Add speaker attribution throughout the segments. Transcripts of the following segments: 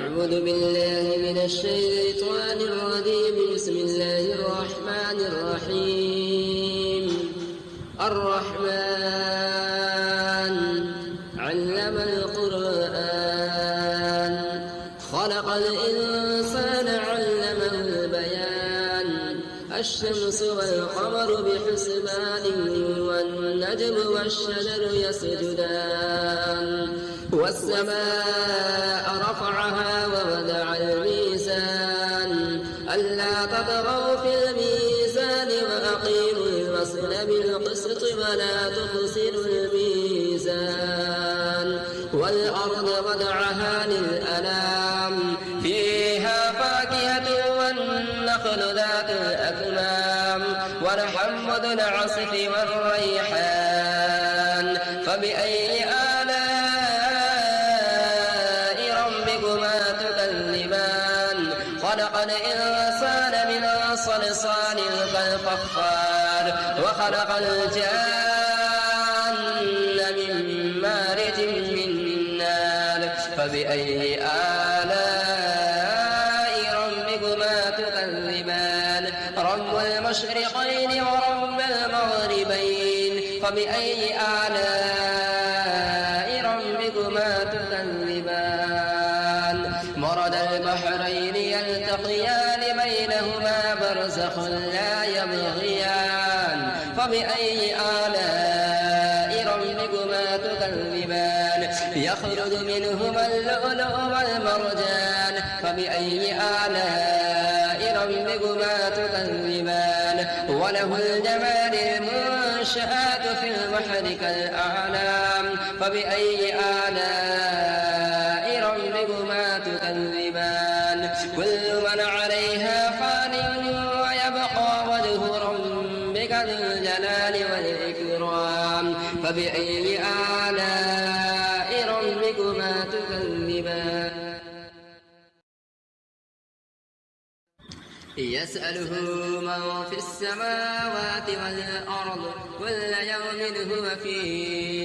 Speaker 1: أعوذ بالله من الشيطان الرجيم. بسم الله الرحمن الرحيم. الرحمن علم القرآن خلق الإنسان علمه البيان. الشمس والقمر بحسبان والنجم والشجر يسجدان. والسماء رفعها ووضع الميزان ألا تطغوا في الميزان وأقيموا الوزن بالقسط ولا تخسروا الميزان. والأرض وضعها للأنام فيها فاكهة والنخل ذات الأكمام والحب ذو العصف والريحان. فبأي خلق الإنسان من صلصال كالفخار وخلق الجان من مارج من نار. فبأي آلاء ربكما تكذبان. رب المشرقين ورب المغربين. فبأي آلاء ربكما تكذبان. مرج البحرين يلتقيان بينهما برزخ لا يبغيان. فبأي آلاء ربكما تكذبان. يخرج منهما اللؤلؤ والمرجان. فبأي آلاء ربكما تكذبان. وله الجمال المنشآت في البحر كالأعلام. فبأي آلاء ربكما تكذبان. كل من عليها فان ويبقى وجه ربك ذو الجلال والإكرام. فبأي آلاء ربكما تكذبان. يسأله من في السماوات والأرض كل يوم هو في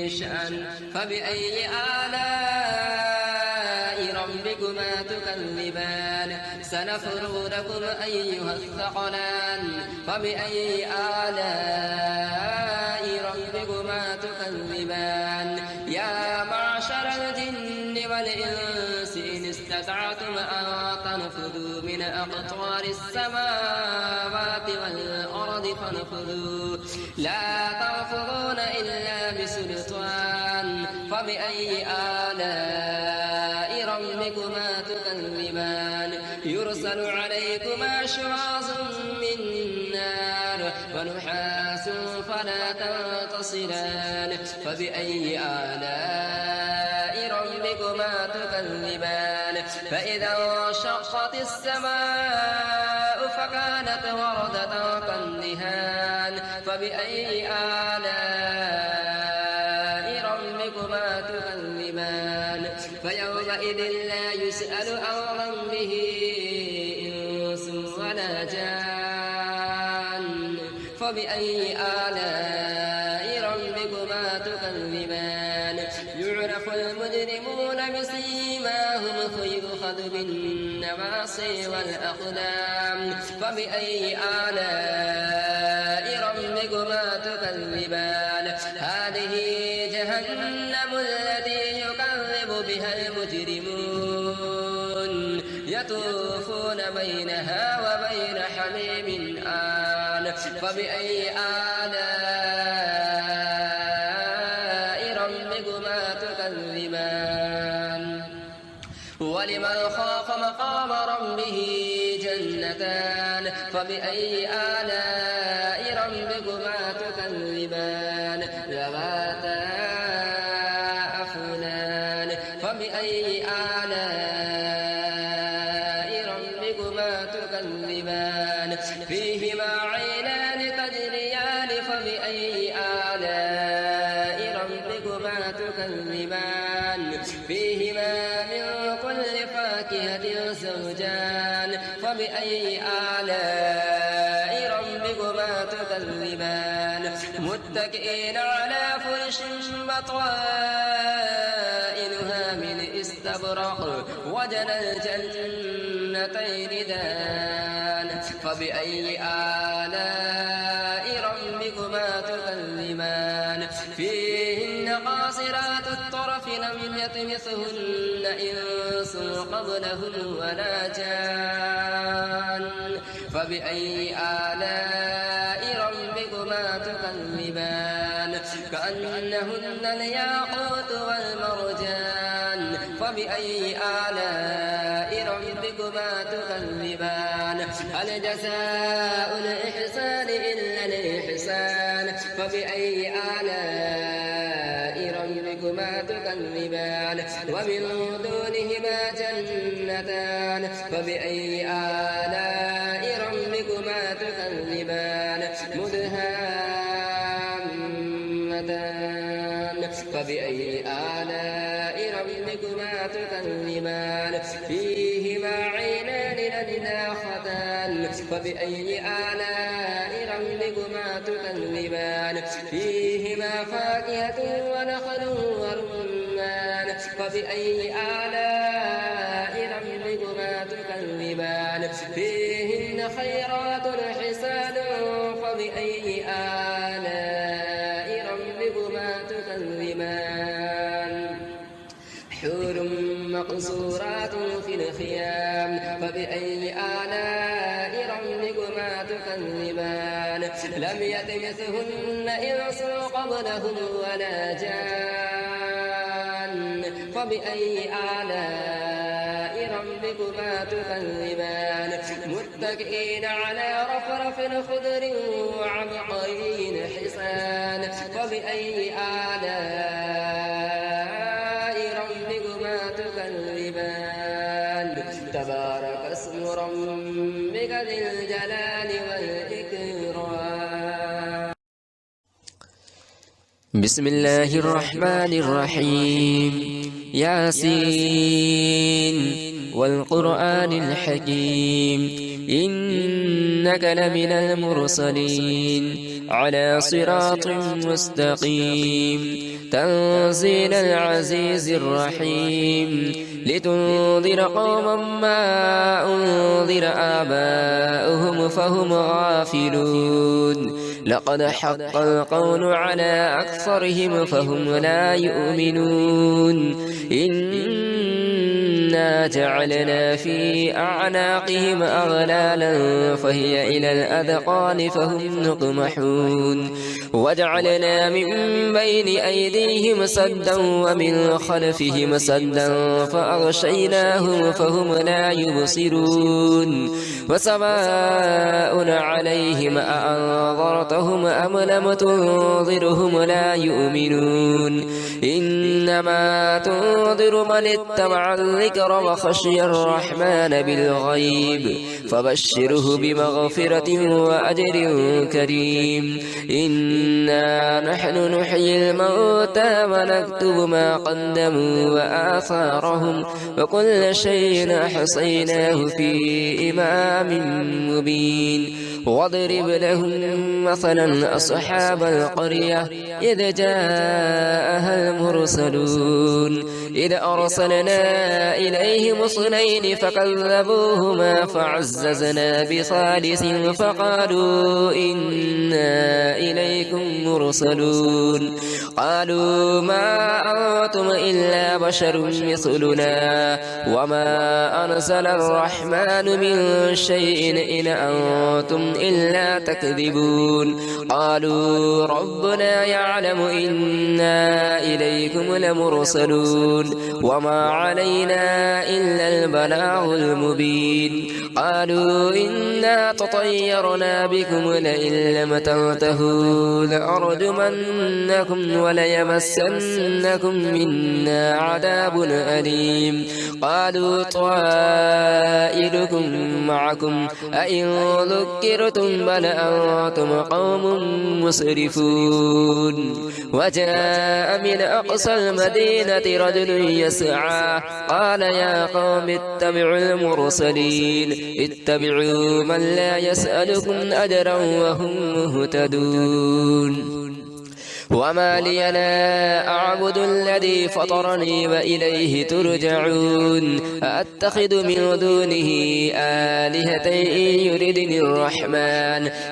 Speaker 1: شأن. فبأي آلاء ربكما تكذبان. سنفرغ لكم أيها الثقلان. فبأي آلاء ربكما تكذبان. يا معشر الجن والإنس إن استطعتم أن تنفذوا من أقطار السماوات والأرض فانفذوا لا تنفذون إلا بسلطان. فبأي آلاء ربكما تكذبان. يرسل عليكما شواظ من نار ونحاس فلا تنتصران. فبأي آلاء ربكما تكذبان. فإذا انشقت السماء فكانت وردة كالدهان. فبأي آلاء ربكما تكذبان. فيومئذ لا يسأل عن ذنبه إنس ولا جان. فبأي آلاء ربكما تكذبان. يعرف المجرمون بسيماهم فيؤخذ بالنواصي والأقدام. فبأي آلاء ربكما تكذبان. هذه جهنم التي يكذب بها المجرمون يطوفون بينها وبين حميم آن. فبأي آلاء ربكما تكذبان. ولمن خاف مقام ربه جنتان. فبأي آلاء ربكما تكذبان. ذواتا أفنان. فبأي آلاء ربكما تكذبان. فيهما عينان تجريان. فبأي آلاء ربكما تكذبان. فيهما من كل فاكهة زوجان. فبأي آلاء ربكما تكذبان. متكئين على فرش بطائنها من استبرق مرجنا الجنتين دان فبأي آلاء ربكما تكذبان فيهن قاصرات الطرف لم يطمثهن إنس قبلهم ولا جان فبأي آلاء ربكما تكذبان كأنهن الياقوت والمرجان فبأي آلاء ربكما تكذبان هل جزاء الإحسان إلا الإحسان فبأي آلاء ربكما تكذبان ومن دونهما جنتان فبأي آلاء ربكما تكذبان مدهامتان فبأي آلاء ربكما تكذبان فيهما عينان نضاختان فبأي آلاء ربكما تكذبان فيهما فاكهة ونخل ورمان فبأي آلاء ربكما تكذبان فيهن خيرات حسان فبأي آلاء ربكما تكذبان حور مقصورات في الخيام فبأي آلاء ربكما تكذبان لم يطمثهن إنس قبلهم ولا جان فبأي آلاء ربكما تكذبان متكئين على رفرف خضر وعبقري حسان فبأي آلاء ربكما تكذبان تبارك اسم ربك ذي الجلال والإكرام
Speaker 2: بسم الله الرحمن الرحيم ياسين والقرآن الحكيم إنك لمن المرسلين على صراط مستقيم تنزيل العزيز الرحيم لتنذر قوما ما أنذر آباؤهم فهم غافلون لقد حق القول على أكثرهم فهم لا يؤمنون إنا جعلنا في أعناقهم أغلالا فهي إلى الأذقان فهم مقمحون وجعلنا من بين أيديهم سدا ومن خلفهم سدا فأغشيناهم فهم لا يبصرون وسواء عليهم أأنذرتهم أم لم تنذرهم لا يؤمنون إنما تنذر من اتبع الذكر وخشي الرحمن بالغيب فبشره بمغفرة وأجر كريم إنا نحن نحيي الموتى ونكتب ما قدموا وآثارهم وكل شيء أحصيناه في إمام مبين واضرب لهم مثلا أصحاب القرية إذ جاءها المرسلون إذ أرسلنا إليهم اثنين فكذبوهما فعززنا بثالث فقالوا إنا إليكم مرسلون قالوا ما أنتم إلا بشر مثلنا وما أنزل الرحمن من شيء إن أنتم إلا تكذبون قالوا ربنا يعلم إنا إليكم لمرسلون وما علينا إلا البلاغ المبين قالوا إنا تطيرنا بكم لئن لم تنتهوا لأرجمنكم وليمسنكم منا عذاب أليم قالوا طائركم معكم أئن ذكرتم بل أنتم قوم مسرفون وجاء من أقصى المدينة رجل يسعى قال يا قوم اتبعوا المرسلين اتبعوا من لا يسألكم أجرا وهم مهتدون وما لي لا أعبد الذي فطرني وإليه ترجعون أأتخذ من دونه آلهة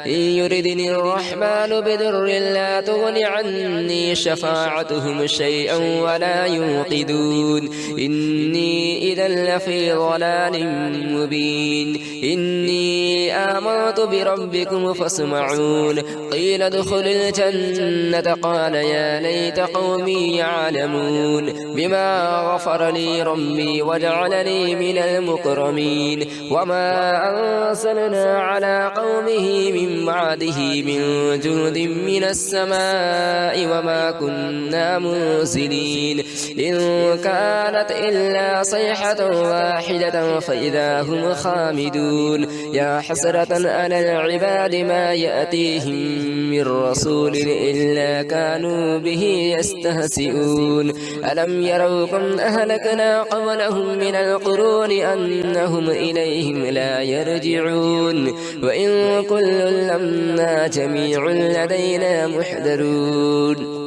Speaker 2: إن يردني الرحمن بضر لا تغن عني شفاعتهم شيئا ولا ينقذون إني إذا لفي ضلال مبين إني آمنت بربكم فاسمعون قيل ادخل الجنة قال يا ليت قومي يعلمون بما غفر لي ربي وجعلني من المكرمين وما أرسلنا على قومه من بعده من جند من السماء وما كنا منزلين إن كانت إلا صيحة واحدة فإذا هم خامدون يا حسرة على العباد ما يأتيهم من رسول إلا كانوا به يستهزئون ألم يروا كم أهلكنا قبلهم من القرون أنهم إليهم لا يرجعون وإن كل لما جميع لدينا محضرون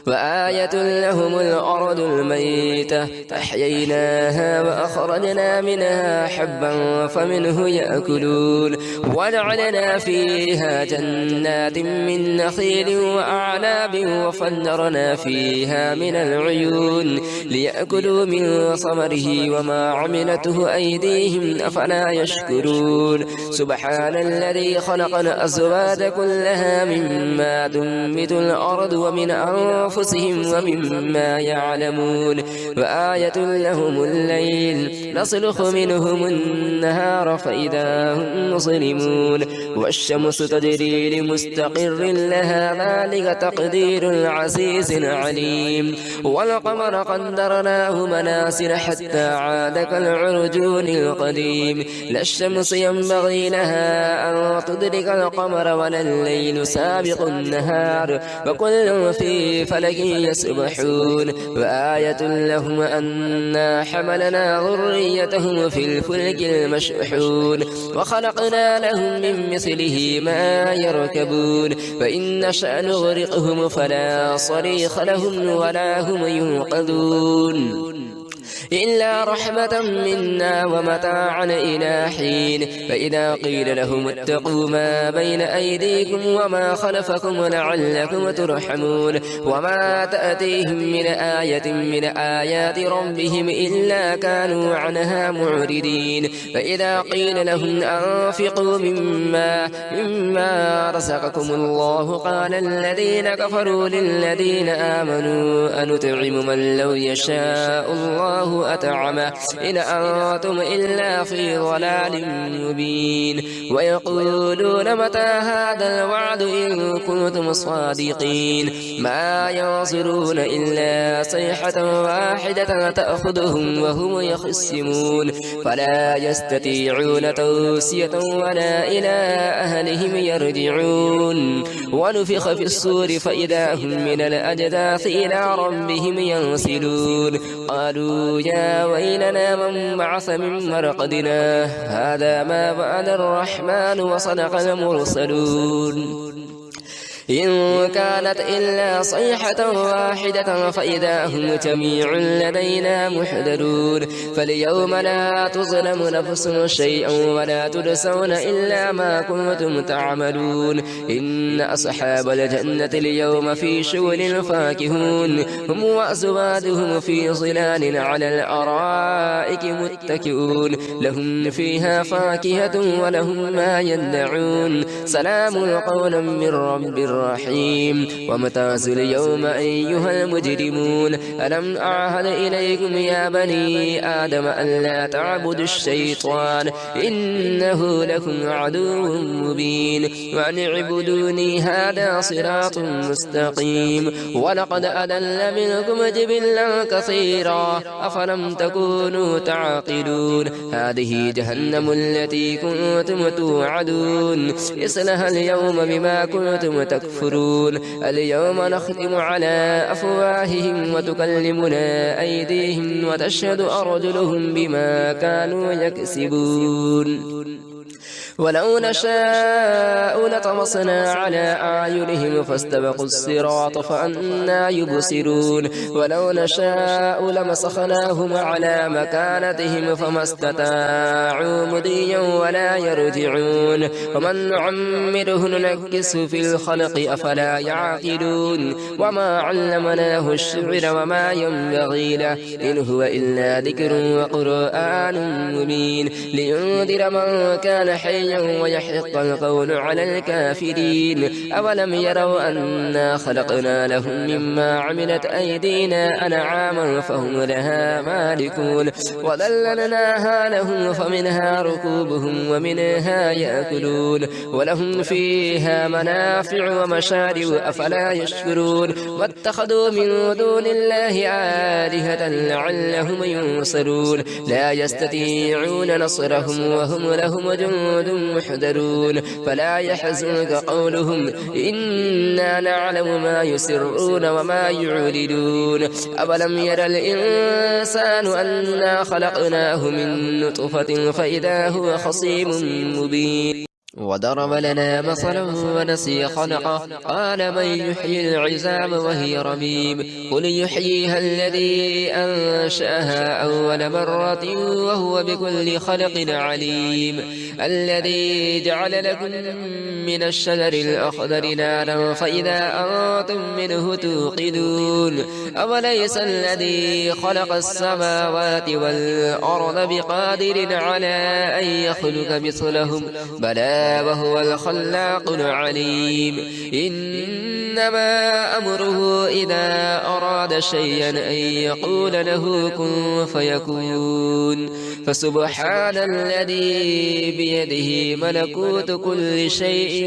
Speaker 2: وآية لهم الأرض الميتة أحييناها وأخرجنا منها حبا فمنه يأكلون وجعلنا فيها جنات من نخيل وأعناب وفجرنا فيها من العيون ليأكلوا من ثمره وما عملته أيديهم أفلا يشكرون سبحان الذي خلق الأزواج كلها مما تنبت الأرض ومن أنفسهم ومما يعلمون وآية لهم الليل نسلخ منهم النهار فإذا هم مظلمون والشمس تجري لمستقر لها ذلك تقدير العزيز العليم والقمر قدرناه منازل حتى عاد كالعرجون القديم لا الشمس ينبغي لها أن تدرك القمر ولا الليل سابق النهار وكل في فلك يسبحون وآية لهم أنا حملنا ذريتهم في الفلك المشحون وخلقنا لهم من مثله ما يركبون فإن نشأ نغرقهم فلا صريخ لهم ولا هم ينقذون إلا رحمة منا ومتاعا إلى حين فإذا قيل لهم اتقوا ما بين أيديكم وما خلفكم لعلكم ترحمون وما تأتيهم من آية من آيات ربهم إلا كانوا عنها معرضين فإذا قيل لهم أنفقوا مما رزقكم الله قال الذين كفروا للذين آمنوا أنطعم من لو يشاء الله أطعمه إن أنتم إلا في ضلال مبين ويقولون متى هذا الوعد إن كنتم صادقين ما ينظرون إلا صيحة واحدة تأخذهم وهم يخصمون فلا يستطيعون توصية ولا إلى أهلهم يرجعون ونفخ في الصور فإذا هم من الأجداث إلى ربهم ينسلون قالوا يا ويلنا من بعث من مرقدنا هذا ما وعد الرحمن وصدق المرسلون إن كانت إلا صيحة واحدة فإذا هم جميع لدينا محضرون فاليوم لا تظلم نفس شيئا ولا تجزون إلا ما كنتم تعملون إن أصحاب الجنة اليوم في شغل فاكهون هم وأزواجهم في ظلال على الأرائك متكئون لهم فيها فاكهة ولهم ما يدعون سلام قولا من رب الرحيم وامتازوا اليوم أيها المجرمون ألم أعهد إليكم يا بني آدم ألا تعبدوا الشيطان إنه لكم عدو مبين وأن اعبدوني هذا صراط مستقيم ولقد أضل منكم جبلا كثيرا أفلم تكونوا تعقلون هذه جهنم التي كنتم توعدون اصلها اليوم بما كنتم تكفرون اليوم نختم على أفواههم وتكلمنا أيديهم وتشهد أرجلهم بما كانوا يكسبون ولو نشاء لطمسنا على أعينهم فاستبقوا الصراط فأنى يبصرون ولو نشاء لمسخناهم على مكانتهم فما استطاعوا مضيا ولا يرجعون ومن نعمره ننكسه في الخلق أفلا يعقلون وما علمناه الشعر وما ينبغي له إن هو إلا ذكر وقرآن مبين لينذر من كان حيا ويحق القول على الكافرين أولم يروا أنا خلقنا لهم مما عملت أيدينا أنعاما فهم لها مالكون وذللناها لهم فمنها ركوبهم ومنها يأكلون ولهم فيها منافع ومشارب أفلا يشكرون واتخذوا من دون الله آلهة لعلهم ينصرون لا يستطيعون نصرهم وهم لهم جند محضرون فلا يحزنك قولهم إنا نعلم ما يسرون وما يعلنون أولم ير الإنسان أنا خلقناه من نطفة فإذا هو خصيم مبين وضرب لنا مثلا ونسي خلقه قال من يحيي العظام وهي رميم قل يحييها الذي أنشأها أول مرة وهو بكل خلق عليم الذي جعل لكم من الشجر الأخضر نارا فإذا أنتم منه توقدون أوليس الذي خلق السماوات والأرض بقادر على أن يخلق مثلهم بلى وهو الخلاق العليم إنما أمره إذا أراد شيئا أن يقول له كن فيكون فسبحان الذي بيده ملكوت كل شيء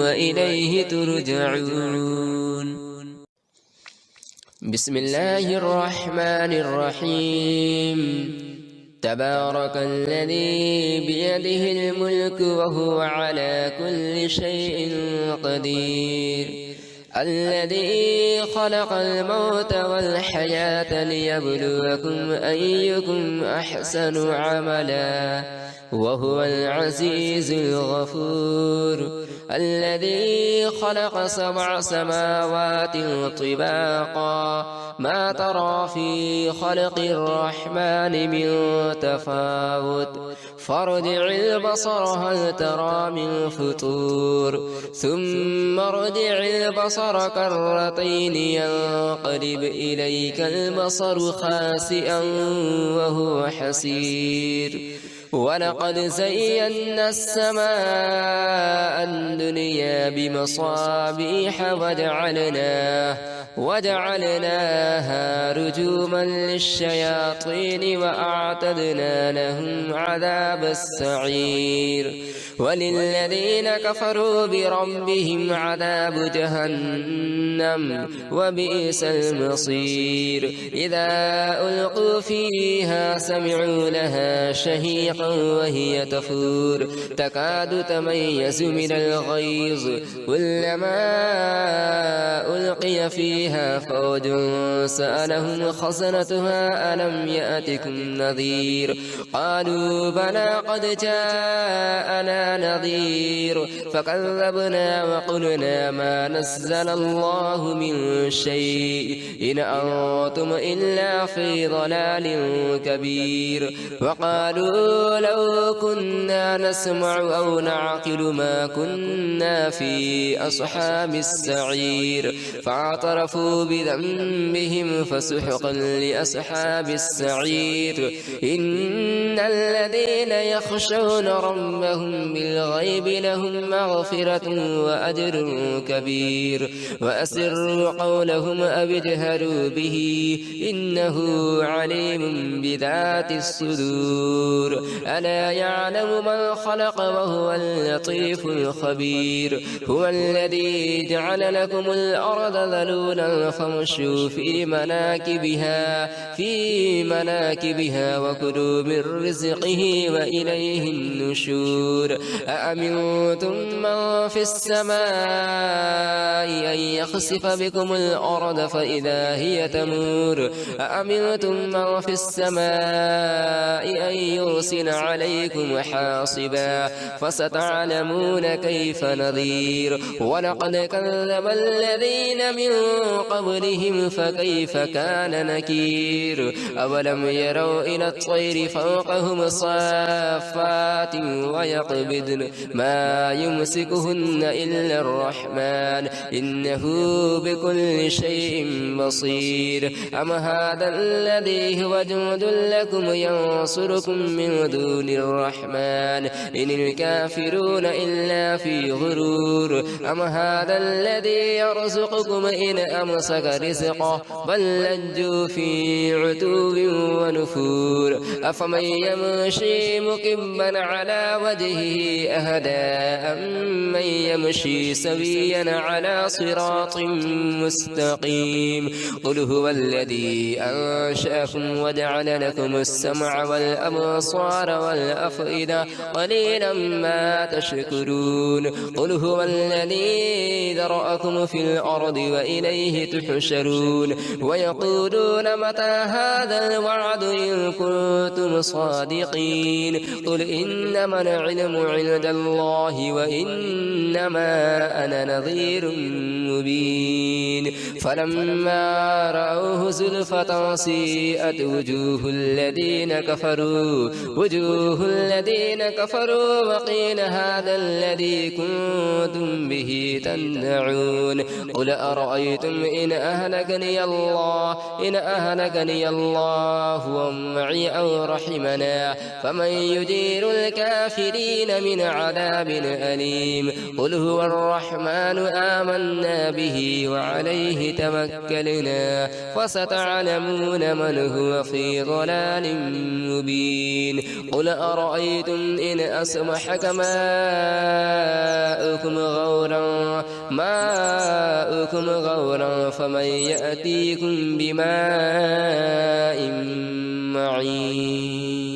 Speaker 2: وإليه ترجعون بسم الله الرحمن الرحيم تبارك الذي بيده الملك وهو على كل شيء قدير الذي خلق الموت والحياة ليبلوكم أيكم أحسن عملا وهو العزيز الغفور الذي خلق 7 سماوات طباقا ما ترى في خلق الرحمن من تفاوت فارجع البصر هل ترى من فطور ثم ارجع البصر كرتين ينقلب إليك البصر خاسئا وهو حسير ولقد زينا السماء الدنيا بمصابيح وجعلناها رجوما للشياطين وأعتدنا لهم عذاب السعير وللذين كفروا بربهم عذاب جهنم وبئس المصير إذا ألقوا فيها سمعوا لها شهيقا وهي تفور تكاد تميز من الغيظ كلما ألقي فيها فوج سألهم خزنتها ألم يأتكم نذير قالوا بلى قد جاءنا نذير فكذبنا وقلنا ما نزل الله من شيء إن أنتم إلا في ضلال كبير وقالوا لو كنا نسمع أو نعقل ما كنا في أصحاب السعير فاعترفوا بذنبهم فسحقا لأصحاب السعير إن الذين يخشون ربهم بالغيب لهم مغفرة وأجر كبير وأسروا قولهم أو اجهروا به إنه عليم بذات الصدور ألا يعلم من خلق وهو اللطيف الخبير هو الذي جعل لكم الأرض ذلولا ذلولا فامشوا في مناكبها وكلوا من رزقه وإليه النشور أأمنتم من في السماء أن يخسف بكم الأرض فإذا هي تمور أأمنتم من في السماء أن يرسل عليكم حاصبا فستعلمون كيف نذير ولقد كذب الذين من قبلهم فكيف كان نكير أولم يروا إلى الطير فوقهم صافات ويقبضن ما يمسكهن إلا الرحمن إنه بكل شيء بصير أم هذا الذي هو جند لكم ينصركم من دون الرحمن إن الكافرون إلا في غرور أم هذا الذي يرزقكم إن أمسك رزقه بل لجوا في عتو ونفور أفمن يمشي مكبا على وجهه أهدى أمن يمشي سويا على صراط مستقيم قل هو الذي أنشأكم وجعل لكم السمع والأبصار والأفئدة قليلا ما تشكرون قل هو الذي ذرأكم في الأرض وإليه تحشرون ويقولون متى هذا الوعد إن كنتم صادقين قل إنما العلم عند الله وإنما أنا نذير مبين فلما رأوه زلفة سيئت وجوه الذين كفروا وقيل هذا الذي كنتم به تدعون قل أرأيتم إن أهلكني الله ومعي أو رحمنا فمن يجير الكافرين من عذاب أليم قل هو الرحمن آمنا به وعليه توكلنا فستعلمون من هو في ضلال مبين قل أرأيتم إن أصبحك ماؤكم غورا فمن يأتيكم بماء معين